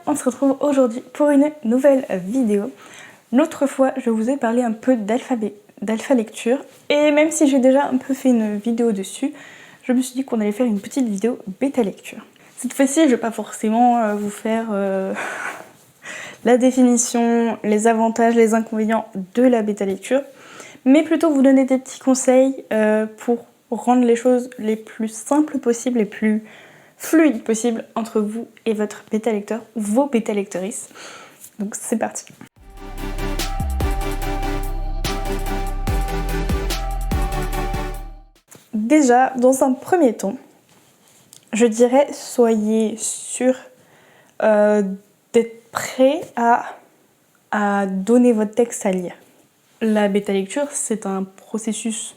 on se retrouve aujourd'hui pour une nouvelle vidéo. L'autre fois, je vous ai parlé un peu d'alpha lecture, et même si j'ai déjà un peu fait une vidéo dessus, je me suis dit qu'on allait faire une petite vidéo bêta lecture. Cette fois-ci, je ne vais pas forcément vous faire la définition, les avantages, les inconvénients de la bêta lecture, mais plutôt vous donner des petits conseils pour rendre les choses les plus simples possibles, les plus fluides possibles entre vous et votre bêta lecteur, ou vos bêta lectrices. Donc c'est parti. Déjà, dans un premier temps, je dirais soyez sûr d'être prêt à donner votre texte à lire. La bêta lecture, c'est un processus,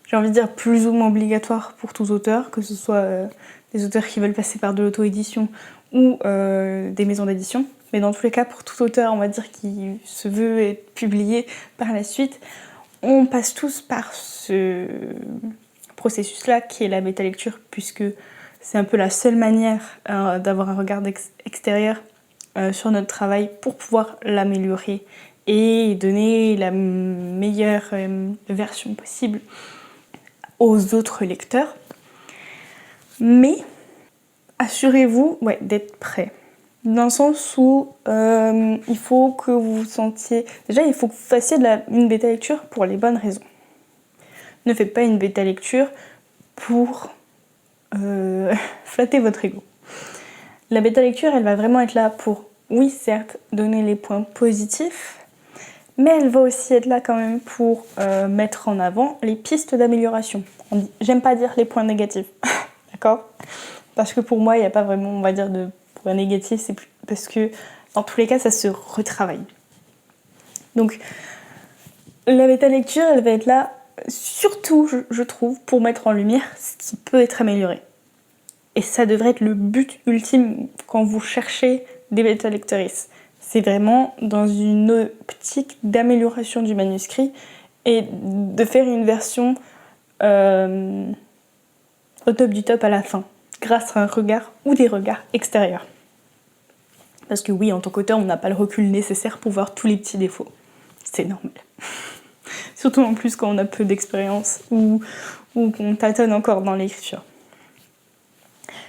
j'ai envie de dire, plus ou moins obligatoire pour tous auteurs, que ce soit des auteurs qui veulent passer par de l'auto-édition ou des maisons d'édition. Mais dans tous les cas, pour tout auteur, on va dire, qui se veut être publié par la suite, on passe tous par ce processus-là qui est la bêta lecture, puisque c'est un peu la seule manière d'avoir un regard extérieur sur notre travail pour pouvoir l'améliorer et donner la meilleure version possible aux autres lecteurs. Mais assurez-vous d'être prêt. Dans le sens où il faut que vous vous sentiez... Déjà, il faut que vous fassiez une bêta lecture pour les bonnes raisons. Ne faites pas une bêta lecture pour flatter votre ego. La bêta lecture, elle va vraiment être là pour, oui, certes, donner les points positifs, mais elle va aussi être là quand même pour mettre en avant les pistes d'amélioration. J'aime pas dire les points négatifs, d'accord? Parce que pour moi, il n'y a pas vraiment, on va dire, de points négatifs, c'est parce que dans tous les cas, ça se retravaille. Donc, la bêta lecture, elle va être là, surtout, je trouve, pour mettre en lumière ce qui peut être amélioré. Et ça devrait être le but ultime quand vous cherchez des bêta lectrices. C'est vraiment dans une optique d'amélioration du manuscrit et de faire une version au top du top à la fin, grâce à un regard ou des regards extérieurs. Parce que oui, en tant qu'auteur, on n'a pas le recul nécessaire pour voir tous les petits défauts. C'est normal. Surtout en plus quand on a peu d'expérience ou qu'on tâtonne encore dans l'écriture.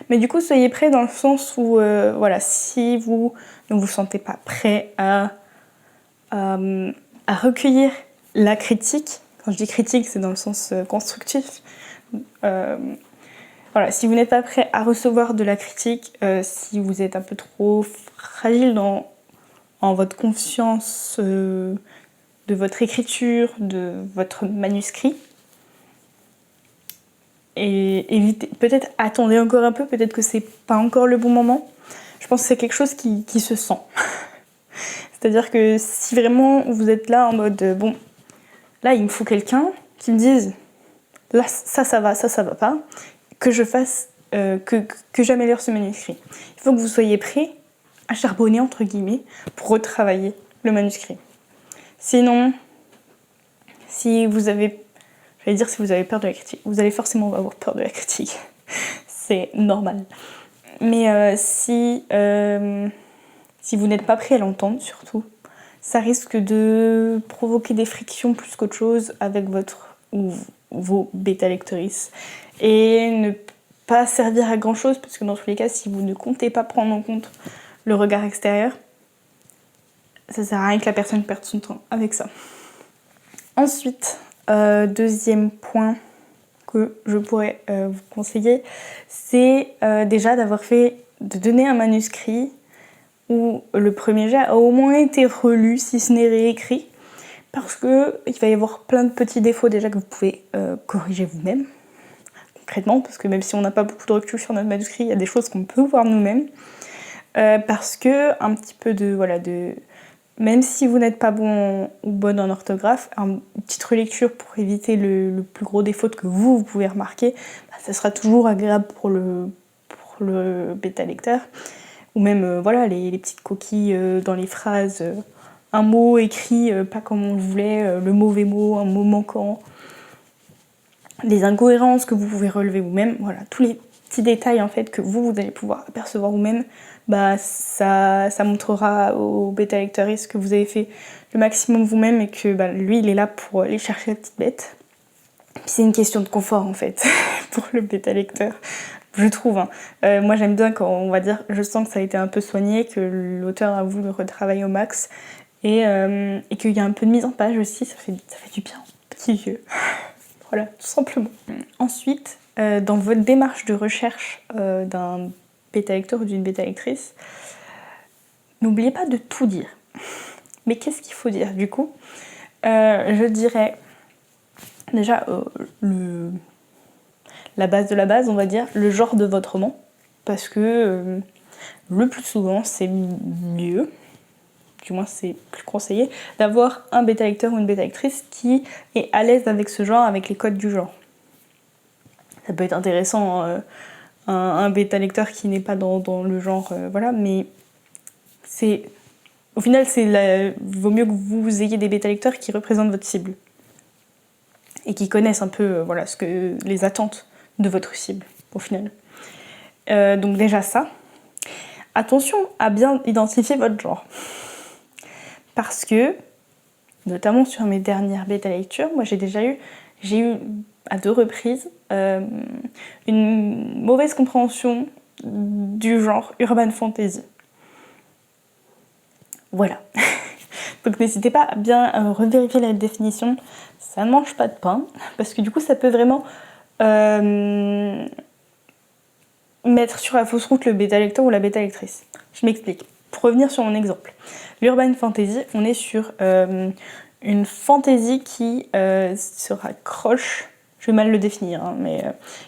Mais du coup, soyez prêts dans le sens où, si vous ne vous sentez pas prêt à recueillir la critique, quand je dis critique, c'est dans le sens constructif, si vous n'êtes pas prêt à recevoir de la critique, si vous êtes un peu trop fragile en votre confiance de votre écriture, de votre manuscrit, et évitez, peut-être attendez encore un peu, peut-être que c'est pas encore le bon moment. Je pense que c'est quelque chose qui se sent. C'est-à-dire que si vraiment vous êtes là en mode bon, là il me faut quelqu'un qui me dise là ça va pas, que je fasse, que j'améliore ce manuscrit. Il faut que vous soyez prêts à charbonner entre guillemets pour retravailler le manuscrit. Sinon, si vous avez peur de la critique, vous allez forcément avoir peur de la critique. C'est normal. Mais si vous n'êtes pas prêt à l'entendre, surtout, ça risque de provoquer des frictions plus qu'autre chose avec votre ou vos bêta lectrices et ne pas servir à grand chose, parce que dans tous les cas, si vous ne comptez pas prendre en compte le regard extérieur, ça sert à rien que la personne perde son temps avec ça. Ensuite, deuxième point que je pourrais vous conseiller, c'est déjà de donner un manuscrit où le premier jet a au moins été relu, si ce n'est réécrit, parce qu'il va y avoir plein de petits défauts déjà que vous pouvez corriger vous-même, concrètement, parce que même si on n'a pas beaucoup de recul sur notre manuscrit, il y a des choses qu'on peut voir nous-mêmes, parce que un petit peu même si vous n'êtes pas bon ou bonne en orthographe, une petite relecture pour éviter le plus gros défaut que vous pouvez remarquer, ça sera toujours agréable pour le bêta lecteur. Ou même les petites coquilles dans les phrases, un mot écrit pas comme on le voulait, le mauvais mot, un mot manquant, les incohérences que vous pouvez relever vous-même, voilà, tous les petits détails en fait que vous allez pouvoir apercevoir vous-même, bah ça montrera au bêta lecteuriste que vous avez fait le maximum vous-même et que bah, lui il est là pour aller chercher la petite bête. Puis c'est une question de confort en fait pour le bêta lecteur, je trouve. Moi j'aime bien quand on va dire je sens que ça a été un peu soigné, que l'auteur a voulu retravailler au max et qu'il y a un peu de mise en page aussi, ça fait du bien, petit vieux. Voilà, tout simplement. Ensuite, dans votre démarche de recherche d'un bêta lecteur ou d'une bêta lectrice, n'oubliez pas de tout dire. Mais qu'est-ce qu'il faut dire du coup? Je dirais déjà la base de la base, on va dire, le genre de votre roman, parce que le plus souvent c'est mieux, du moins c'est plus conseillé, d'avoir un bêta lecteur ou une bêta lectrice qui est à l'aise avec ce genre, avec les codes du genre. Ça peut être intéressant, un bêta lecteur qui n'est pas dans le genre, voilà, mais au final, vaut mieux que vous ayez des bêta lecteurs qui représentent votre cible et qui connaissent un peu voilà, les attentes de votre cible, au final. Donc déjà ça. Attention à bien identifier votre genre. Parce que, notamment sur mes dernières bêta lectures, moi j'ai eu à 2 reprises une mauvaise compréhension du genre urban fantasy. Voilà. Donc n'hésitez pas à bien revérifier la définition. Ça ne mange pas de pain, parce que du coup ça peut vraiment mettre sur la fausse route le bêta lecteur ou la bêta lectrice. Je m'explique. Pour revenir sur mon exemple, l'urban fantasy, on est sur une fantasy qui se raccroche, je vais mal le définir, hein, mais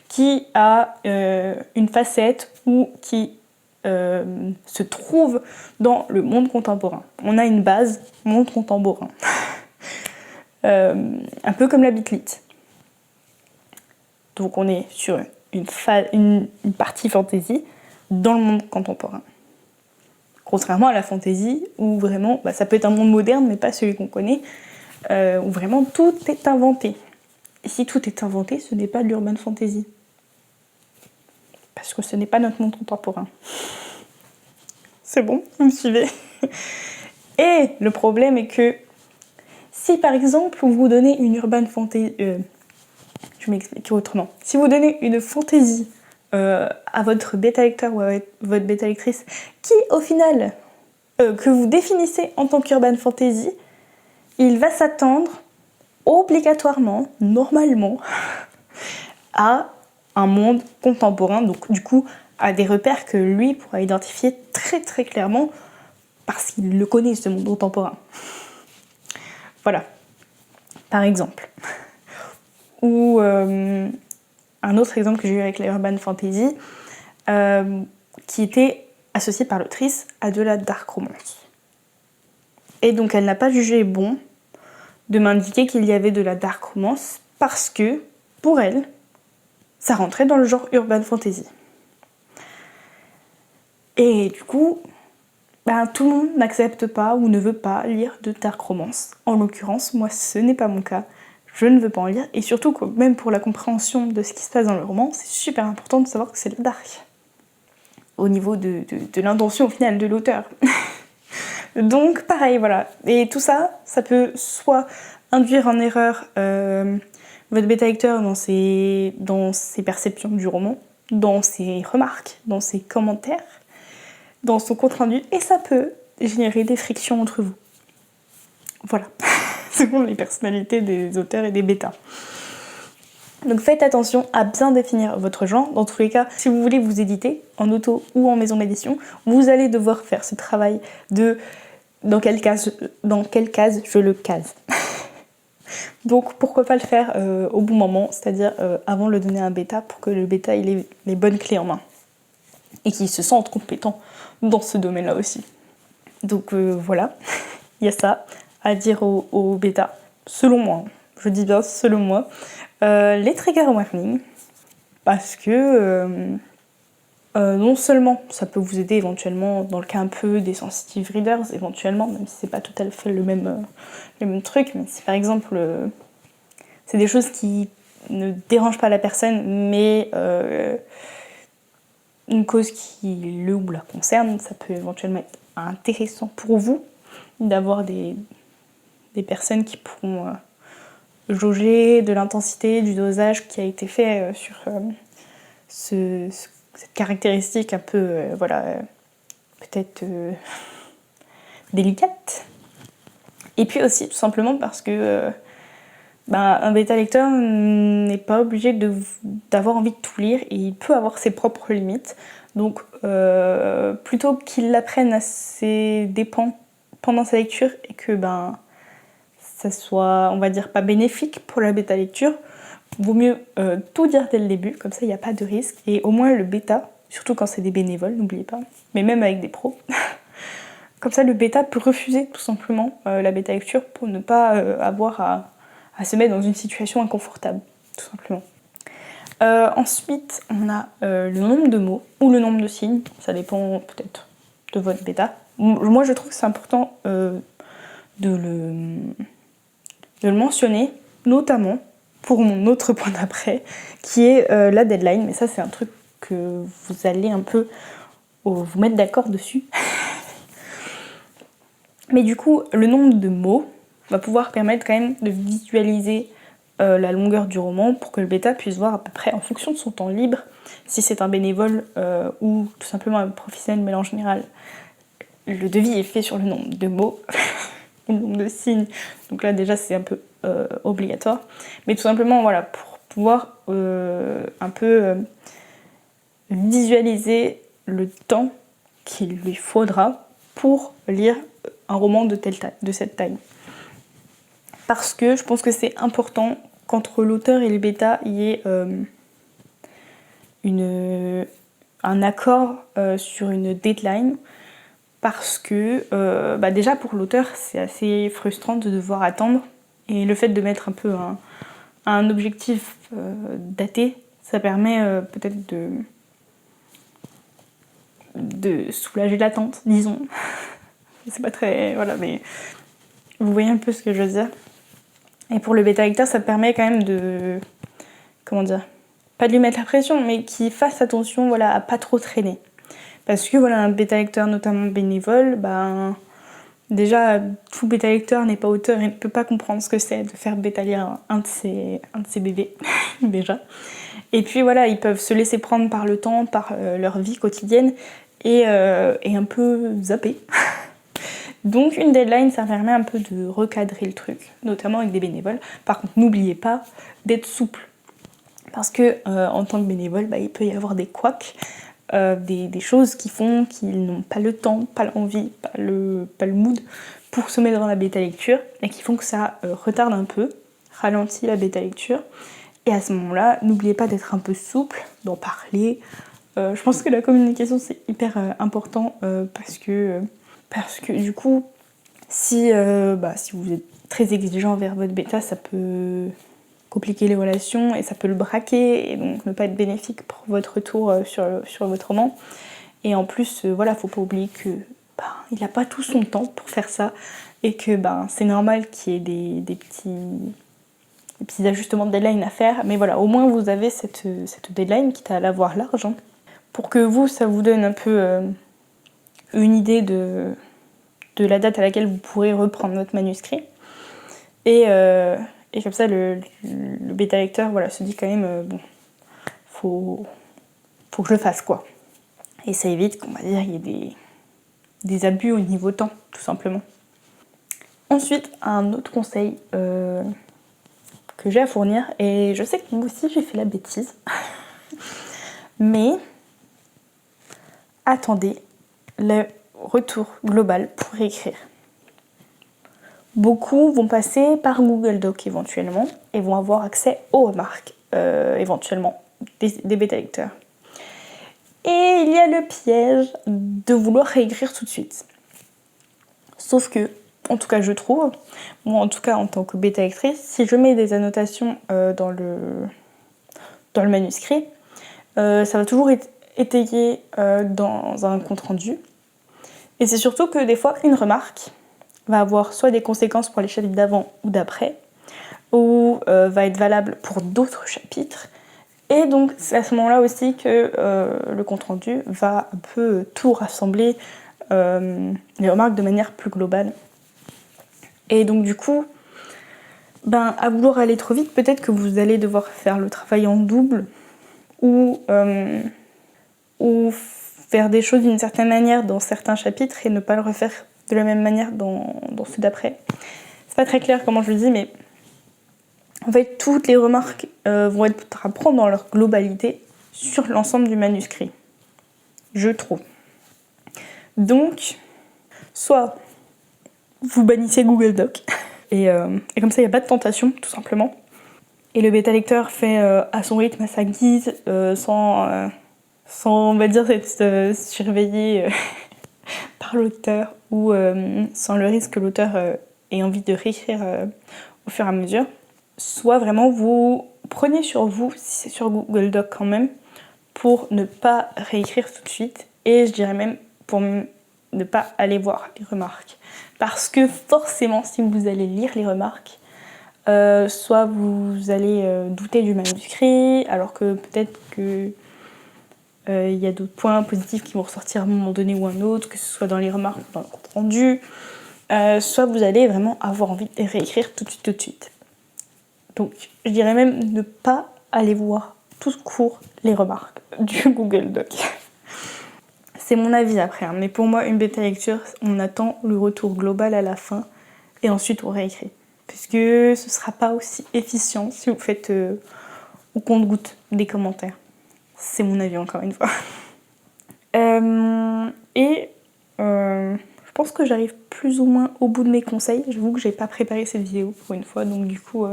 qui a une facette ou qui se trouve dans le monde contemporain. On a une base monde contemporain. Un peu comme la bitlit. Donc on est sur une partie fantasy dans le monde contemporain. Contrairement à la fantasy où vraiment, bah, ça peut être un monde moderne mais pas celui qu'on connaît, où vraiment tout est inventé. Et si tout est inventé, ce n'est pas de l'urban fantasy. Parce que ce n'est pas notre monde contemporain. C'est bon, vous me suivez? Et le problème est que si par exemple vous donnez une urban fantasy, je m'explique autrement. Si vous donnez une fantasy à votre bêta lecteur ou à votre bêta lectrice qui au final que vous définissez en tant qu'urban fantasy, il va s'attendre obligatoirement, normalement, à un monde contemporain, donc du coup à des repères que lui pourra identifier très très clairement parce qu'il le connaît ce monde contemporain. Voilà, par exemple. Ou un autre exemple que j'ai eu avec la urban fantasy, qui était associée par l'autrice à de la dark romance. Et donc elle n'a pas jugé bon de m'indiquer qu'il y avait de la dark romance parce que, pour elle, ça rentrait dans le genre urban fantasy. Et du coup, ben, tout le monde n'accepte pas ou ne veut pas lire de dark romance. En l'occurrence, moi ce n'est pas mon cas. Je ne veux pas en lire, et surtout que même pour la compréhension de ce qui se passe dans le roman, c'est super important de savoir que c'est de la dark. Au niveau de l'intention au final de l'auteur. Donc pareil, voilà. Et tout ça, ça peut soit induire en erreur votre bêta lecteur dans ses perceptions du roman, dans ses remarques, dans ses commentaires, dans son compte rendu, et ça peut générer des frictions entre vous. Voilà. Selon les personnalités des auteurs et des bêtas. Donc faites attention à bien définir votre genre. Dans tous les cas, si vous voulez vous éditer en auto ou en maison d'édition, vous allez devoir faire ce travail de dans quelle case je le case. Donc pourquoi pas le faire au bon moment, c'est-à-dire avant de le donner à un bêta pour que le bêta ait les bonnes clés en main et qu'il se sente compétent dans ce domaine-là aussi. Donc voilà, il y a ça à dire au bêta, selon moi, je dis bien selon moi, les trigger warnings, parce que non seulement ça peut vous aider éventuellement dans le cas un peu des sensitive readers, éventuellement, même si c'est pas tout à fait le même truc, mais si par exemple c'est des choses qui ne dérangent pas la personne, mais une cause qui le ou la concerne, ça peut éventuellement être intéressant pour vous d'avoir des personnes qui pourront jauger de l'intensité, du dosage qui a été fait sur cette caractéristique un peu, peut-être délicate. Et puis aussi, tout simplement parce que un bêta-lecteur n'est pas obligé d'avoir envie de tout lire et il peut avoir ses propres limites. Donc, plutôt qu'il l'apprenne à ses dépens pendant sa lecture et que ça soit, on va dire, pas bénéfique pour la bêta-lecture, vaut mieux tout dire dès le début, comme ça il n'y a pas de risque. Et au moins le bêta, surtout quand c'est des bénévoles, n'oubliez pas, mais même avec des pros, comme ça le bêta peut refuser tout simplement la bêta-lecture pour ne pas avoir à se mettre dans une situation inconfortable, tout simplement. Ensuite, on a le nombre de mots ou le nombre de signes, ça dépend peut-être de votre bêta. Moi je trouve que c'est important de le mentionner, notamment pour mon autre point d'après, qui est la deadline. Mais ça, c'est un truc que vous allez un peu vous mettre d'accord dessus. Mais du coup, le nombre de mots va pouvoir permettre quand même de visualiser la longueur du roman pour que le bêta puisse voir à peu près, en fonction de son temps libre, si c'est un bénévole ou tout simplement un professionnel, mais en général, le devis est fait sur le nombre de mots. Le nombre de signes, donc là déjà c'est un peu obligatoire, mais tout simplement voilà, pour pouvoir un peu visualiser le temps qu'il lui faudra pour lire un roman de cette taille. Parce que je pense que c'est important qu'entre l'auteur et le bêta il y ait un accord sur une deadline. Parce que déjà pour l'auteur c'est assez frustrant de devoir attendre et le fait de mettre un peu un objectif daté, ça permet peut-être de soulager l'attente, disons. C'est pas très... voilà, mais vous voyez un peu ce que je veux dire. Et pour le bêta-lecteur, ça permet quand même de... comment dire, pas de lui mettre la pression, mais qu'il fasse attention, voilà, à pas trop traîner. Parce que voilà, un bêta-lecteur notamment bénévole, déjà tout bêta-lecteur n'est pas auteur et ne peut pas comprendre ce que c'est de faire bêta-lire un de ses bébés, déjà. Et puis voilà, ils peuvent se laisser prendre par le temps, par leur vie quotidienne et un peu zapper. Donc une deadline, ça permet un peu de recadrer le truc, notamment avec des bénévoles. Par contre, n'oubliez pas d'être souple. Parce que en tant que bénévole, il peut y avoir des couacs. Des choses qui font qu'ils n'ont pas le temps, pas l'envie, pas le mood pour se mettre dans la bêta lecture et qui font que ça retarde un peu, ralentit la bêta lecture. Et à ce moment-là, n'oubliez pas d'être un peu souple, d'en parler. Je pense que la communication c'est hyper important parce que du coup, si vous êtes très exigeant envers votre bêta, ça peut compliquer les relations et ça peut le braquer et donc ne pas être bénéfique pour votre retour sur votre roman. Et en plus, faut pas oublier que il n'a pas tout son temps pour faire ça et que c'est normal qu'il y ait des petits ajustements de deadline à faire. Mais voilà, au moins vous avez cette deadline, quitte à la voir large, pour que ça vous donne un peu une idée de la date à laquelle vous pourrez reprendre votre manuscrit. Et comme ça, le bêta-lecteur se dit quand même, faut que je le fasse, quoi. Et ça évite qu'on va dire il y ait des abus au niveau temps, tout simplement. Ensuite, un autre conseil que j'ai à fournir, et je sais que moi aussi j'ai fait la bêtise, mais attendez le retour global pour écrire. Beaucoup vont passer par Google Doc éventuellement et vont avoir accès aux remarques éventuellement des bêta-lecteurs. Et il y a le piège de vouloir réécrire tout de suite. Sauf que, en tout cas je trouve, moi en tout cas en tant que bêta-lectrice, si je mets des annotations dans le manuscrit, ça va toujours être étayé dans un compte-rendu. Et c'est surtout que des fois, une remarque va avoir soit des conséquences pour les chapitres d'avant ou d'après, ou va être valable pour d'autres chapitres. Et donc c'est à ce moment-là aussi que le compte-rendu va un peu tout rassembler, les remarques de manière plus globale. Et donc du coup, à vouloir aller trop vite, peut-être que vous allez devoir faire le travail en double ou faire des choses d'une certaine manière dans certains chapitres et ne pas le refaire de la même manière dans ceux d'après. C'est pas très clair comment je le dis, mais en fait, toutes les remarques vont être à prendre dans leur globalité sur l'ensemble du manuscrit, je trouve. Donc, soit vous bannissez Google Doc, et comme ça, il n'y a pas de tentation, tout simplement. Et le bêta-lecteur fait à son rythme, à sa guise, sans, on va dire, être surveillé par l'auteur, ou sans le risque que l'auteur ait envie de réécrire au fur et à mesure. Soit vraiment vous prenez sur vous, si c'est sur Google Doc quand même, pour ne pas réécrire tout de suite, et je dirais même pour ne pas aller voir les remarques. Parce que forcément, si vous allez lire les remarques, soit vous allez douter du manuscrit, alors que peut-être que il y a d'autres points positifs qui vont ressortir à un moment donné ou un autre, que ce soit dans les remarques ou dans le compte rendu, soit vous allez vraiment avoir envie de réécrire tout de suite. Donc je dirais même ne pas aller voir tout court les remarques du Google Doc. C'est mon avis après, hein, mais pour moi une bêta lecture, on attend le retour global à la fin et ensuite on réécrit. Puisque ce sera pas aussi efficient si vous faites au compte-goutte des commentaires. C'est mon avis encore une fois. Je pense que j'arrive plus ou moins au bout de mes conseils. J'avoue que j'ai pas préparé cette vidéo pour une fois, donc du coup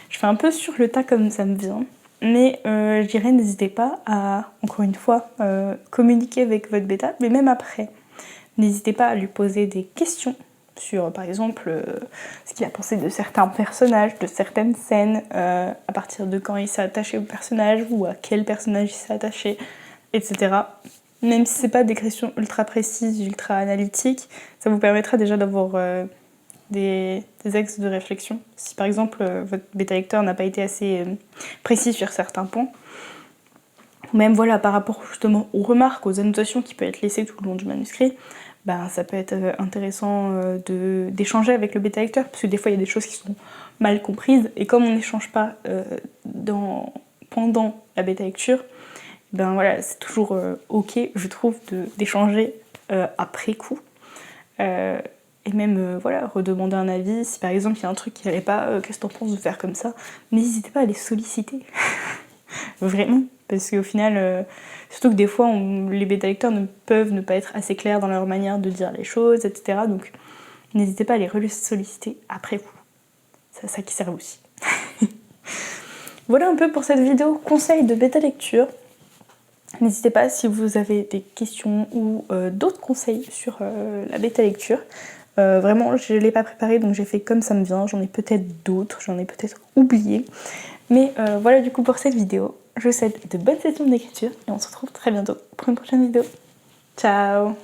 je fais un peu sur le tas comme ça me vient. Mais je dirais n'hésitez pas à, encore une fois, communiquer avec votre bêta, mais même après. N'hésitez pas à lui poser des questions sur, par exemple, ce qu'il a pensé de certains personnages, de certaines scènes, à partir de quand il s'est attaché au personnage ou à quel personnage il s'est attaché, etc. Même si c'est pas des questions ultra précises, ultra analytiques, ça vous permettra déjà d'avoir des axes de réflexion. Si par exemple votre bêta lecteur n'a pas été assez précis sur certains points, ou même voilà, par rapport justement aux remarques, aux annotations qui peuvent être laissées tout le long du manuscrit, ça peut être intéressant d'échanger avec le bêta lecteur, parce que des fois il y a des choses qui sont mal comprises, et comme on n'échange pas pendant la bêta lecture, voilà, c'est toujours ok, je trouve, d'échanger après coup. Et même voilà, redemander un avis. Si par exemple il y a un truc qui n'allait pas, qu'est-ce que t'en penses de faire comme ça, n'hésitez pas à les solliciter. Vraiment. Parce qu'au final, surtout que des fois les bêta-lecteurs peuvent ne pas être assez clairs dans leur manière de dire les choses, etc. Donc n'hésitez pas à les solliciter après coup. C'est à ça qui sert aussi. Voilà un peu pour cette vidéo conseil de bêta-lecture. N'hésitez pas si vous avez des questions ou d'autres conseils sur la bêta-lecture. Vraiment, je ne l'ai pas préparé, donc j'ai fait comme ça me vient. J'en ai peut-être d'autres, j'en ai peut-être oublié. Mais voilà du coup pour cette vidéo. Je vous souhaite de bonnes sessions d'écriture et on se retrouve très bientôt pour une prochaine vidéo. Ciao!